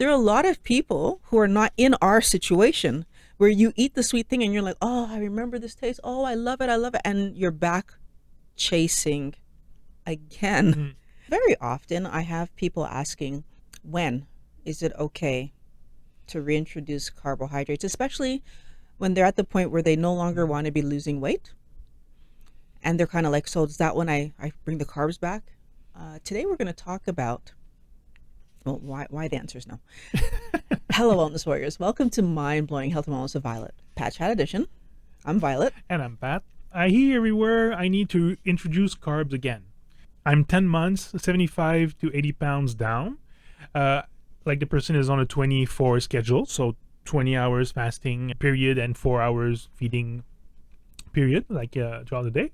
there are a lot of people who are not in our situation where you eat the sweet thing and you're like, oh, I remember this taste. Oh, I love it. I love it. And you're back chasing again. Mm. Very often I have people asking, when is it okay to reintroduce carbohydrates, especially when they're at the point where they no longer want to be losing weight. And they're kind of like, so is that when I bring the carbs back? Today we're going to talk about, well, why the answer is no. Hello, Wellness Warriors. Welcome to Mind Blowing Health and Wellness with Violet. Pat Chat Edition. I'm Violet. And I'm Pat. I hear everywhere I need to introduce carbs again. I'm 10 months, 75 to 80 pounds down. Like the person is on a 24 schedule, so 20 hours fasting period and 4 hours feeding period, like throughout the day.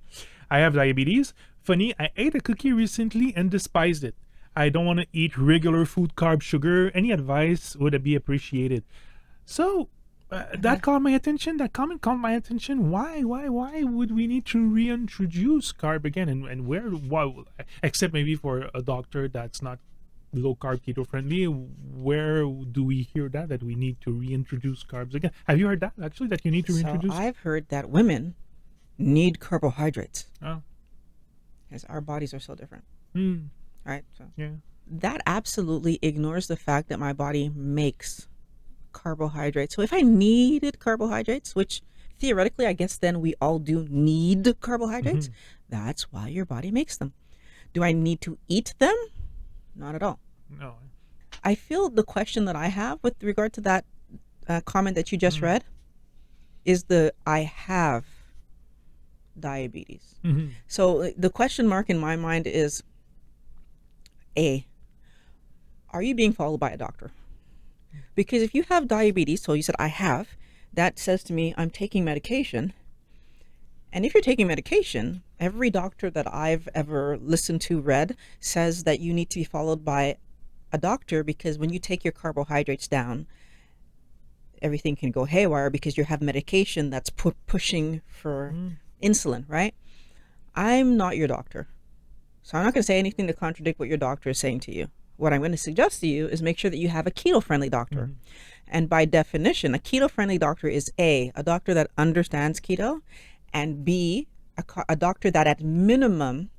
I have diabetes. Funny, I ate a cookie recently and despised it. I don't want to eat regular food, carb, sugar. Any advice would be appreciated. So that caught my attention. That comment caught my attention. Why would we need to reintroduce carb again? And where? Why? Except maybe for a doctor that's not low carb keto friendly. Where do we hear that we need to reintroduce carbs again? Have you heard that actually, that you need to reintroduce? So I've heard that women need carbohydrates. Oh. Because our bodies are so different. Right? So Yeah. that absolutely ignores the fact that my body makes carbohydrates. So if I needed carbohydrates, which theoretically I guess then we all do need carbohydrates, that's why your body makes them. Do I need to eat them? Not at all. No. I feel the question that I have with regard to that comment that you just read is I have diabetes. So the question mark in my mind is, A, are you being followed by a doctor? Because if you have diabetes, so you said I have, that says to me I'm taking medication. And if you're taking medication, every doctor that I've ever listened to, read, says that you need to be followed by a doctor, because when you take your carbohydrates down, everything can go haywire because you have medication that's pushing for insulin, right? I'm not your doctor. So I'm not going to say anything to contradict what your doctor is saying to you. What I'm going to suggest to you is make sure that you have a keto-friendly doctor. And by definition, a keto-friendly doctor is A, a doctor that understands keto, and B, a doctor that at minimum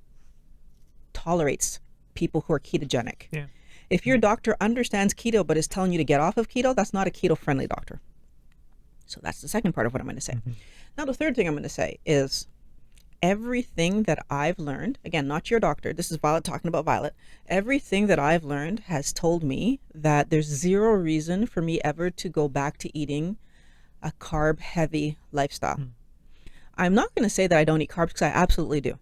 tolerates people who are ketogenic. Yeah. If your doctor understands keto but is telling you to get off of keto, that's not a keto-friendly doctor. So that's the second part of what I'm going to say. Now, the third thing I'm going to say is everything that I've learned, again, not your doctor, this is Violet talking about Violet, everything that I've learned has told me that there's zero reason for me ever to go back to eating a carb-heavy lifestyle. I'm not going to say that I don't eat carbs, because I absolutely do,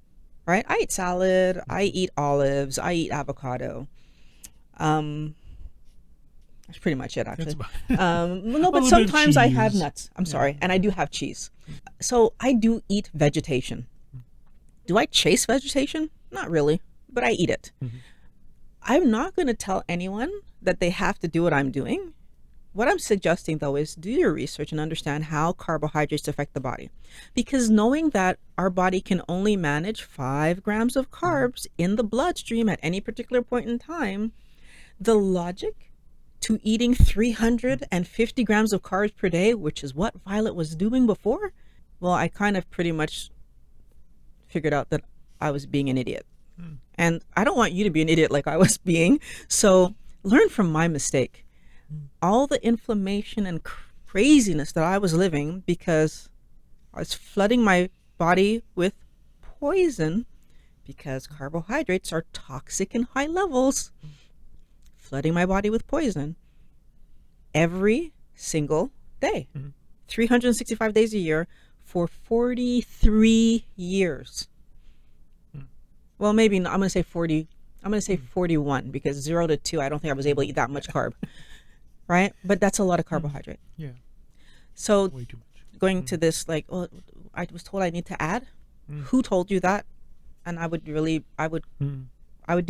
right? I eat salad, I eat olives, I eat avocado. That's pretty much it, actually. No, but sometimes I have nuts. I'm sorry. And I do have cheese. So I do eat vegetation. Do I chase vegetation? Not really, but I eat it. I'm not going to tell anyone that they have to do what I'm doing. What I'm suggesting, though, is do your research and understand how carbohydrates affect the body. Because knowing that our body can only manage 5 grams of carbs in the bloodstream at any particular point in time, the logic to eating 350 grams of carbs per day, which is what Violet was doing before, well, I kind of pretty much figured out that I was being an idiot. And I don't want you to be an idiot like I was being. So learn from my mistake. All the inflammation and craziness that I was living because I was flooding my body with poison, because carbohydrates are toxic in high levels, flooding my body with poison every single day, 365 days a year for 43 years. Well, maybe not, I'm going to say 40. I'm going to say 41, because 0 to 2, I don't think I was able to eat that much carb. Right? But that's a lot of carbohydrate. Yeah. So Way too much. going to this, like, oh, I was told I need to add. Who told you that? And I would do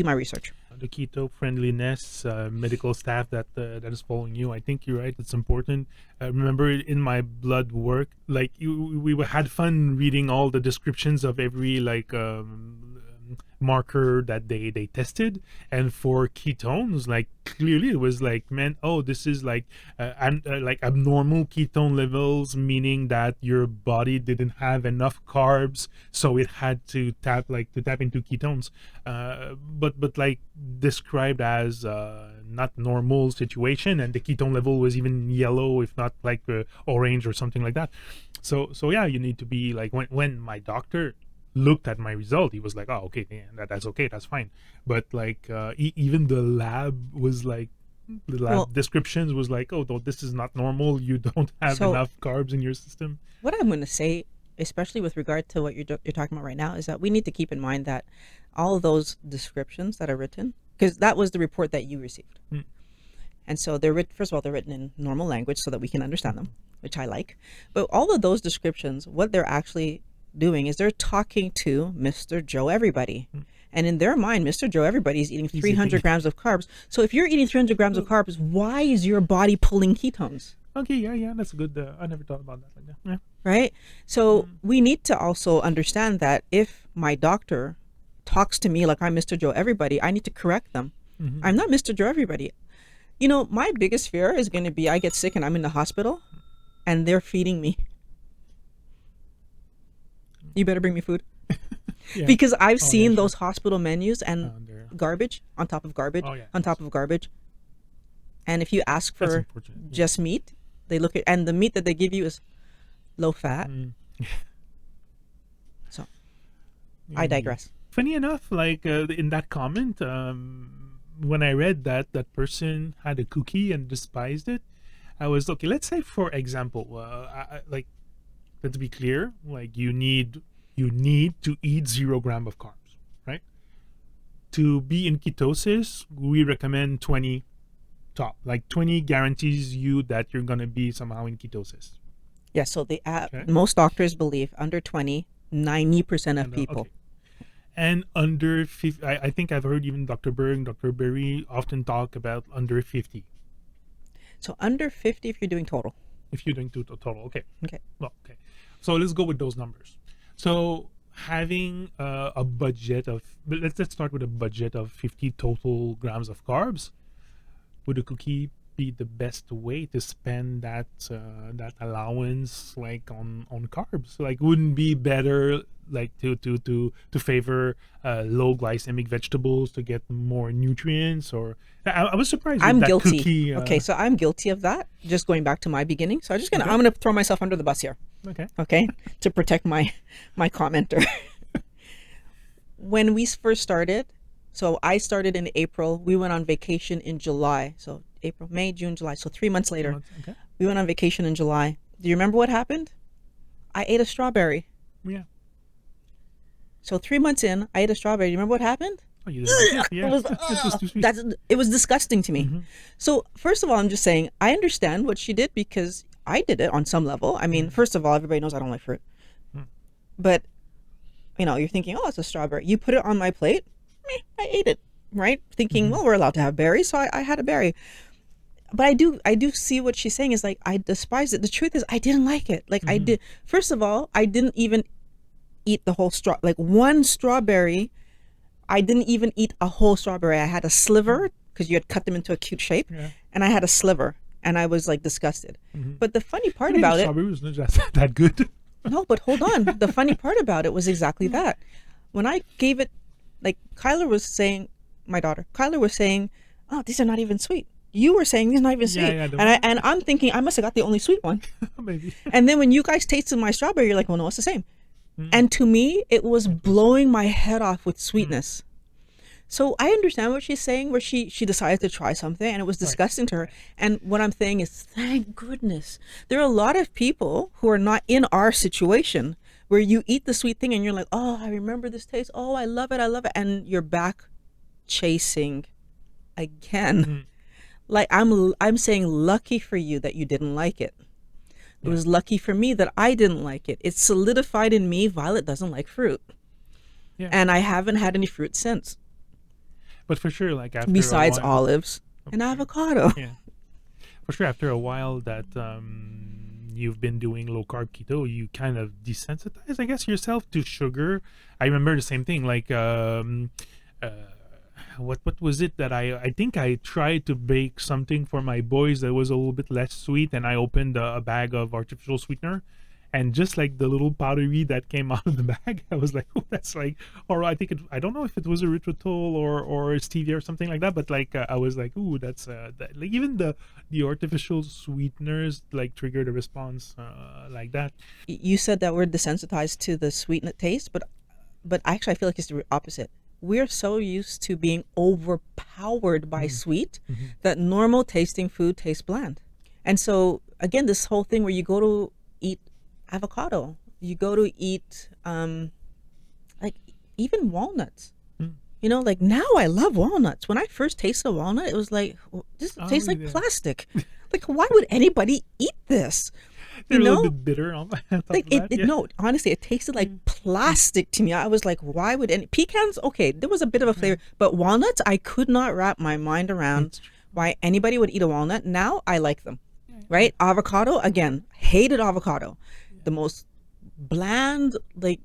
my research. The keto friendliness, medical staff that is following you. I think you're right. It's important. Remember in my blood work, like we had fun reading all the descriptions of every marker that they tested, and for ketones, like clearly it was like, man, oh, this is like like abnormal ketone levels, meaning that your body didn't have enough carbs, so it had to tap into ketones, but like described as not normal situation, and the ketone level was even yellow, if not like orange or something like that. So yeah, you need to be like, when my doctor looked at my result, he was like, oh, okay, yeah, that's okay, that's fine. But like even the lab was like, the lab descriptions was like, oh, no, this is not normal, you don't have enough carbs in your system. What I'm going to say, especially with regard to what you're talking about right now, is that we need to keep in mind that all of those descriptions that are written, because that was the report that you received, and so they're first of all, they're written in normal language so that we can understand them, which I like. But all of those descriptions, what they're actually doing is they're talking to Mr. Joe Everybody. And in their mind, Mr. Joe Everybody is eating 300 grams of carbs. So if you're eating 300 grams of carbs, why is your body pulling ketones? Okay, yeah, that's a good, I never thought about that like that. Yeah. Right? So we need to also understand that if my doctor talks to me like I'm Mr. Joe Everybody, I need to correct them. I'm not Mr. Joe Everybody. You know, my biggest fear is going to be I get sick and I'm in the hospital and they're feeding me. You better bring me food. Yeah. Because I've seen those hospital menus and garbage on top of garbage on top of garbage. And if you ask for just meat, they look at, and the meat that they give you is low fat. So I digress. Funny enough, like in that comment, when I read that person had a cookie and despised it, I was okay. Let's say, for example, like, let's be clear, like you need to eat 0 grams of carbs, right? To be in ketosis, we recommend 20 top. Like 20 guarantees you that you're going to be somehow in ketosis. Yeah, so the most doctors believe under 20, 90% of people. Okay. And under 50, I think I've heard even Dr. Berg, Dr. Berry often talk about under 50. So under 50 if you're doing total. If you're doing total, okay. Okay. Well, okay. So let's go with those numbers. So having a budget of, let's start with a budget of 50 total grams of carbs. Would a cookie be the best way to spend that allowance, like on carbs? Like, wouldn't be better like to favor low glycemic vegetables to get more nutrients? Or I was surprised. I'm with that guilty. Cookie, okay, so I'm guilty of that. Just going back to my beginning. So I'm gonna throw myself under the bus here. Okay, to protect my commenter. When we first started, so I started in April. We went on vacation in July. So April, May, June, July. So 3 months later, we went on vacation in July. Do you remember what happened? I ate a strawberry. Yeah. So 3 months in, I ate a strawberry. Do you remember what happened? Oh, you didn't like it? Yeah. It was too sweet. It was disgusting to me. So first of all, I'm just saying, I understand what she did because I did it on some level. I mean, first of all, everybody knows I don't like fruit. But, you know, you're thinking, oh, it's a strawberry. You put it on my plate. I ate it, right? Thinking, well, we're allowed to have berries, so I had a berry. But I do see what she's saying is like, I despise it. The truth is, I didn't like it. Like I did. First of all, I didn't even eat the whole like one strawberry. I didn't even eat a whole strawberry. I had a sliver because you had cut them into a cute shape, and I had a sliver, and I was like disgusted. But the funny part about it, strawberry was not just that good. No, but hold on. The funny part about it was exactly that. When I gave it, like Kyler was saying, my daughter, Kyler was saying, oh, these are not even sweet. You were saying these are not even sweet. And I'm thinking I must have got the only sweet one. Maybe. And then when you guys tasted my strawberry, you're like, well, no, it's the same. And to me, it was blowing my head off with sweetness. So I understand what she's saying, where she decided to try something and it was disgusting to her. And what I'm saying is, thank goodness. There are a lot of people who are not in our situation where you eat the sweet thing and you're like, oh, I remember this taste. Oh, I love it. I love it. And you're back chasing again. Like I'm saying, lucky for you that you didn't like it. It was lucky for me that I didn't like it. It solidified in me, Violet doesn't like fruit. And I haven't had any fruit since. But for sure, like after besides a while, olives and avocado. For sure, after a while that you've been doing low carb keto, you kind of desensitize, I guess, yourself to sugar. I remember the same thing. Like, what was it that I think I tried to bake something for my boys that was a little bit less sweet, and I opened a bag of artificial sweetener, and just like the little powdery that came out of the bag, I was like, oh, that's like, or I think I don't know if it was erythritol or stevia or something like that, but like I was like, ooh, that's that, like even the artificial sweeteners like triggered a response like that. You said that we're desensitized to the sweet taste, but actually I feel like it's the opposite. We're so used to being overpowered by sweet that normal tasting food tastes bland. And so again, this whole thing where you go to eat avocado, you go to eat like even walnuts, you know, like now I love walnuts. When I first tasted a walnut, it was like, this tastes like plastic. Like, why would anybody eat this? They're a little bit bitter on top like of that, no, honestly, it tasted like plastic to me. I was like, why would any pecans? Okay, there was a bit of a flavor, but walnuts, I could not wrap my mind around why anybody would eat a walnut. Now I like them, right? Avocado, again, hated avocado. The most bland, like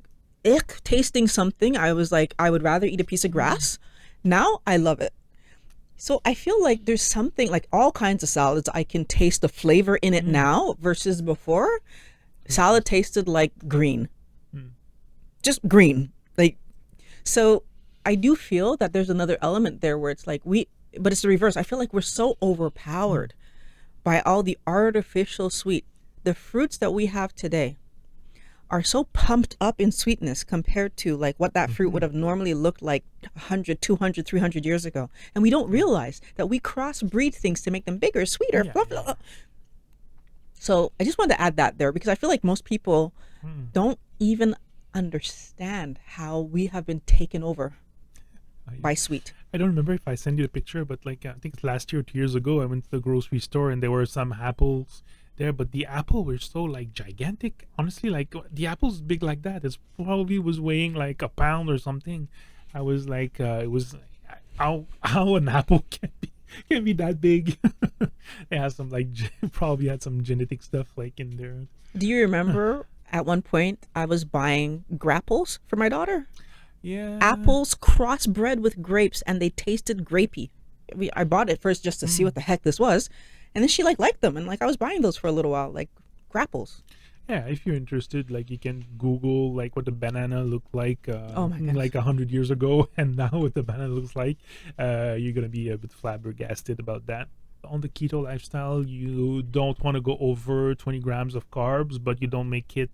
ick tasting something. I was like, I would rather eat a piece of grass. Now I love it. So I feel like there's something like all kinds of salads, I can taste the flavor in it now versus before. Salad tasted like green, just green. Like, so I do feel that there's another element there where it's like but it's the reverse. I feel like we're so overpowered by all the artificial sweet. The fruits that we have today are so pumped up in sweetness compared to like what that fruit would have normally looked like 100, 200, 300 years ago. And we don't realize that we crossbreed things to make them bigger, sweeter. Blah, blah, blah. So I just wanted to add that there because I feel like most people don't even understand how we have been taken over by sweet. I don't remember if I sent you a picture, but like I think last year or 2 years ago, I went to the grocery store and there were some apples there, but the apple were so like gigantic. Honestly, like the apple's big like that. It's probably was weighing like a pound or something. I was like, it was how an apple can be that big. It has some like probably had some genetic stuff like in there. Do you remember at one point I was buying grapples for my daughter? Yeah. Apples crossbred with grapes and they tasted grapey. I bought it first just to see what the heck this was. And then she liked them, and like I was buying those for a little while, like grapples. Yeah, if you're interested, like you can Google like what the banana looked like Oh my gosh. like 100 years ago, and now what the banana looks like. You're gonna be a bit flabbergasted about that. On the keto lifestyle, you don't want to go over 20 grams of carbs, but you don't make it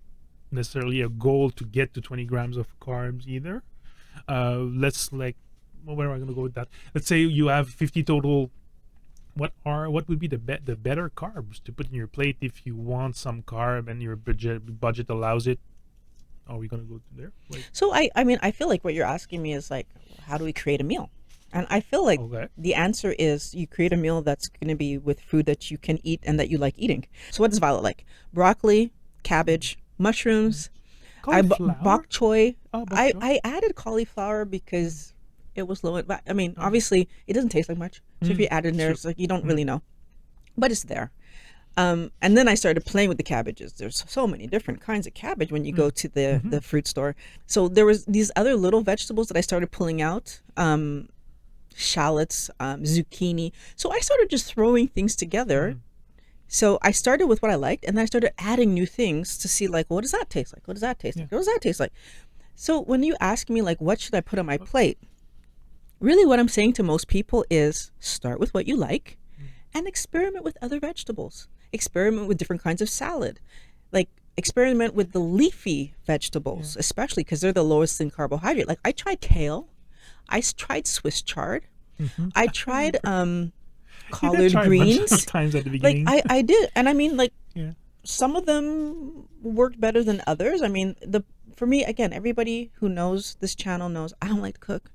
necessarily a goal to get to 20 grams of carbs either. Let's like, where am I going to go with that? Let's say you have 50 total. What would be the better carbs to put in your plate if you want some carb and your budget allows it? Are we going to go there? Like, So I mean, I feel like what you're asking me is like, how do we create a meal? And I feel like the answer is you create a meal that's going to be with food that you can eat and that you like eating. So what does Violet like? Broccoli, cabbage, mushrooms, bok choy. Oh, bok choy. I added cauliflower because it was low. But I mean, obviously, it doesn't taste like much. So if you add it in there, it's like you don't really know, but it's there. And then I started playing with the cabbages. There's so many different kinds of cabbage when you go to the fruit store. So there was these other little vegetables that I started pulling out, shallots, zucchini. So I started just throwing things together. So I started with what I liked, and then I started adding new things to see like, what does that taste like? What does that taste like? What does that taste like? So when you ask me like, what should I put on my plate? Really what I'm saying to most people is start with what you like and experiment with other vegetables. Experiment with different kinds of salad. Like experiment with the leafy vegetables, especially because they're the lowest in carbohydrate. Like I tried kale. I tried Swiss chard. I tried collard greens. Times at the beginning. Like I did. And I mean like some of them worked better than others. I mean, for me, again, everybody who knows this channel knows I don't like to cook.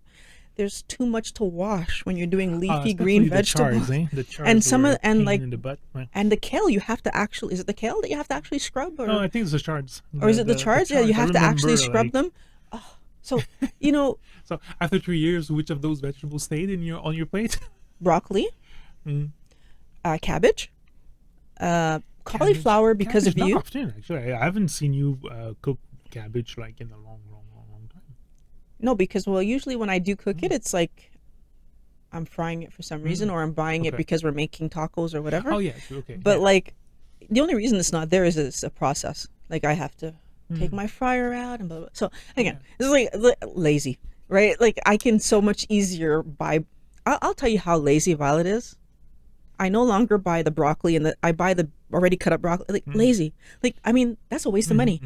There's too much to wash when you're doing leafy green vegetables. The chards and some of in like the butt. and the kale you have to actually, is it the kale that you have to actually scrub? Or, No, I think it's the chards. or is it the chards? Yeah, you have to actually scrub them. Oh, so you know, So after 3 years, which of those vegetables stayed on your plate? broccoli, cabbage, cauliflower because of Cabbage, you. not often, actually. I haven't seen you cook cabbage like in a long time. No, because well, usually when I do cook it, it's like I'm frying it for some reason, or I'm buying it Okay. because we're making tacos or whatever. Oh yeah, okay. But yeah. like, the only reason it's not there is it's a process. Like I have to take my fryer out and blah, blah. So again, it's like lazy, right? Like I can so much easier buy. I'll tell you how lazy Violet is. I no longer buy the broccoli and I buy the already cut up broccoli. Like lazy. Like I mean, that's a waste of money.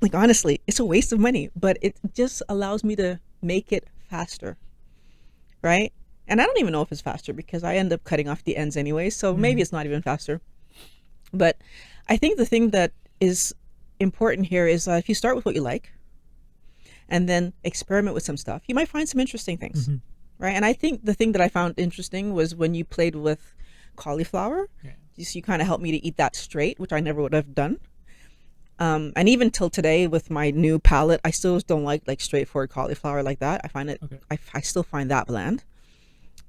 Like honestly, it's a waste of money, but it just allows me to make it faster, right? And I don't even know if it's faster because I end up cutting off the ends anyway, so maybe it's not even faster. But I think the thing that is important here is if you start with what you like and then experiment with some stuff, you might find some interesting things, right? And I think the thing that I found interesting was when you played with cauliflower. You kind of helped me to eat that straight, which I never would have done. And even till today with my new palate, I still don't like straightforward cauliflower like that. I find it, I still find that bland.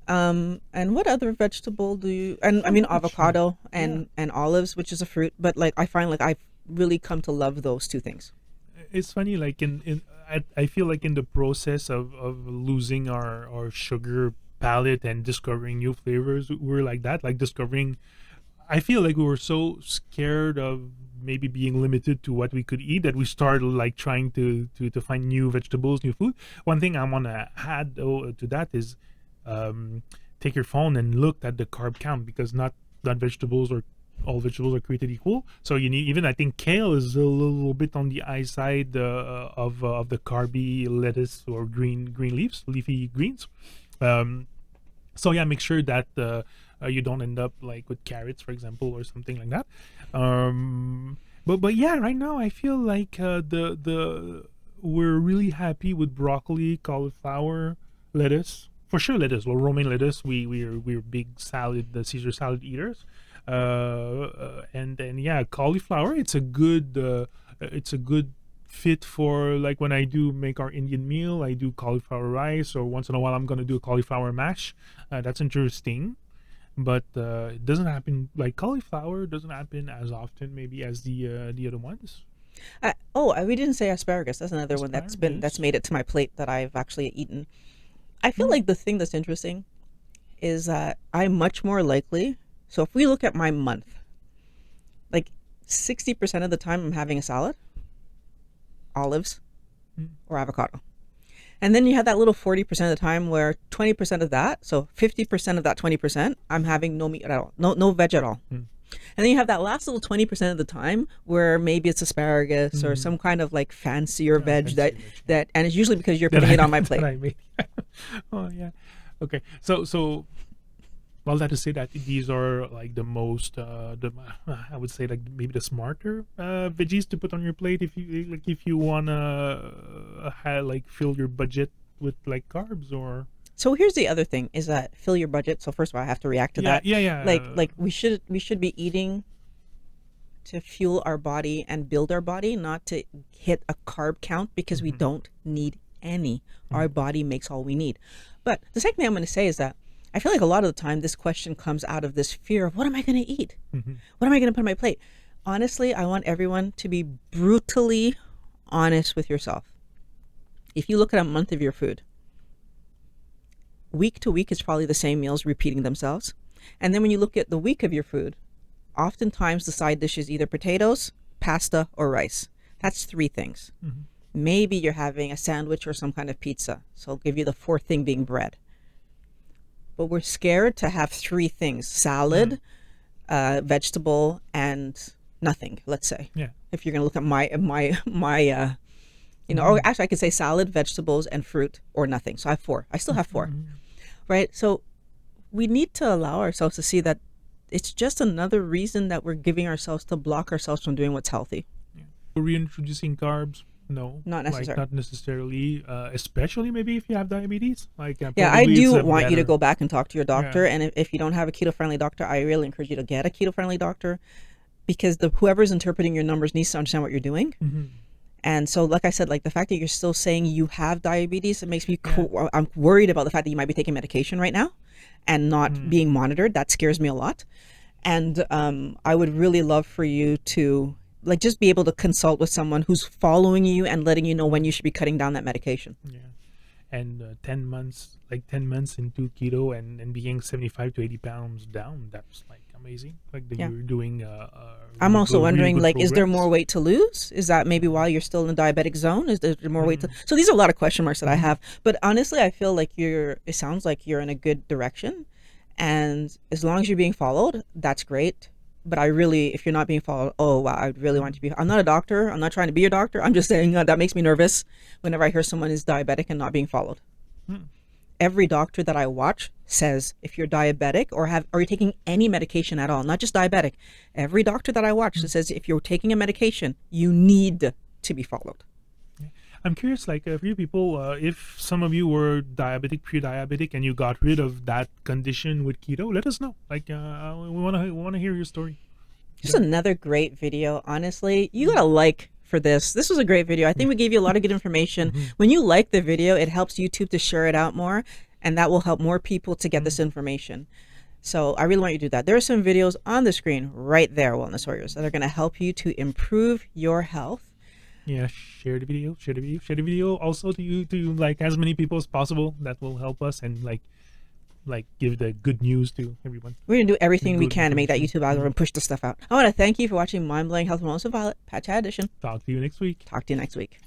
And what other vegetable do you, and I mean avocado and olives, which is a fruit, but like I find like I've really come to love those two things. It's funny, like I feel like in the process of losing our sugar palate and discovering new flavors, we're like that, like discovering, I feel like we were so scared of maybe being limited to what we could eat that we started like trying to find new vegetables, new food. One thing I want to add to that is take your phone and look at the carb count, because not vegetables or all vegetables are created equal. So you need, even I think kale is a little bit on the high side of the carby lettuce or green leaves, leafy greens. So yeah, make sure that you don't end up like with carrots, for example, or something like that. But yeah, right now I feel like we're really happy with broccoli, cauliflower, lettuce. For sure, lettuce. Well, romaine lettuce. We're big salad, the Caesar salad eaters. And then yeah, cauliflower. It's a good fit for like when I do make our Indian meal. I do cauliflower rice, or once in a while I'm gonna do a cauliflower mash. That's interesting, but it doesn't happen, like cauliflower doesn't happen as often maybe as the other ones. We didn't say asparagus. That's another one that's made it to my plate that I've actually eaten. I feel like the thing that's interesting is that I'm much more likely. So if we look at my month, like 60% of the time I'm having a salad, olives, or avocado. And then you have that little 40% of the time where 20% of that, so 50% of that 20%, I'm having no meat at all, no veg at all. And then you have that last little 20% of the time where maybe it's asparagus or some kind of like fancier veg that and it's usually because you're putting it on my plate. Oh yeah. Okay. So well, that to say that these are like the most I would say like maybe the smarter veggies to put on your plate if you wanna like fill your budget with like carbs. Or so here's the other thing is that fill your budget. So first of all, I have to react to that. Yeah. Like we should be eating to fuel our body and build our body, not to hit a carb count, because we don't need any. Our body makes all we need. But the second thing I'm going to say is that I feel like a lot of the time this question comes out of this fear of what am I going to eat? What am I going to put on my plate? Honestly, I want everyone to be brutally honest with yourself. If you look at a month of your food, week to week is probably the same meals repeating themselves. And then when you look at the week of your food, oftentimes the side dish is either potatoes, pasta, or rice. That's three things. Maybe you're having a sandwich or some kind of pizza. So I'll give you the fourth thing being bread. But we're scared to have three things: salad, vegetable, and nothing, let's say. Yeah. If you're going to look at my or actually I could say salad, vegetables, and fruit, or nothing. So I have four. I still have four. Right? So we need to allow ourselves to see that it's just another reason that we're giving ourselves to block ourselves from doing what's healthy. Reintroducing carbs? No, not necessarily. Like, not necessarily, especially maybe if you have diabetes. Like I do want you to go back and talk to your doctor, and if you don't have a keto-friendly doctor, I really encourage you to get a keto-friendly doctor, because whoever's interpreting your numbers needs to understand what you're doing. And so, like I said, like the fact that you're still saying you have diabetes, it makes me I'm worried about the fact that you might be taking medication right now and not being monitored. That scares me a lot. And I would really love for you to like just be able to consult with someone who's following you and letting you know when you should be cutting down that medication. Yeah. And 10 months, like 10 months into keto and being 75 to 80 pounds down, that's like amazing. Like that you're doing I'm also wondering, like, is there progress. more weight to lose? Is that maybe while you're still in the diabetic zone? Is there more weight to... So these are a lot of question marks that I have. But honestly, I feel like it sounds like you're in a good direction. And as long as you're being followed, that's great. But I really, if you're not being followed, oh, wow, I really want you to be... I'm not a doctor. I'm not trying to be a doctor. I'm just saying that makes me nervous whenever I hear someone is diabetic and not being followed. Every doctor that I watch says if you're diabetic or you're taking any medication at all, not just diabetic, every doctor that I watch says if you're taking a medication, you need to be followed. I'm curious, like a few people, if some of you were diabetic, pre-diabetic, and you got rid of that condition with keto, let us know. Like, we want to hear your story. Just another great video. Honestly, you got to like for this. This was a great video. I think we gave you a lot of good information. When you like the video, it helps YouTube to share it out more, and that will help more people to get this information. So I really want you to do that. There are some videos on the screen right there, Wellness Warriors, that are going to help you to improve your health. Yeah, share the video, share the video also to like as many people as possible. That will help us and like give the good news to everyone. We're going to do everything we can to make that YouTube algorithm push the stuff out. I want to thank you for watching Mind Blowing Health and Wellness with Violet, Pat Chat Edition. Talk to you next week. Talk to you next week.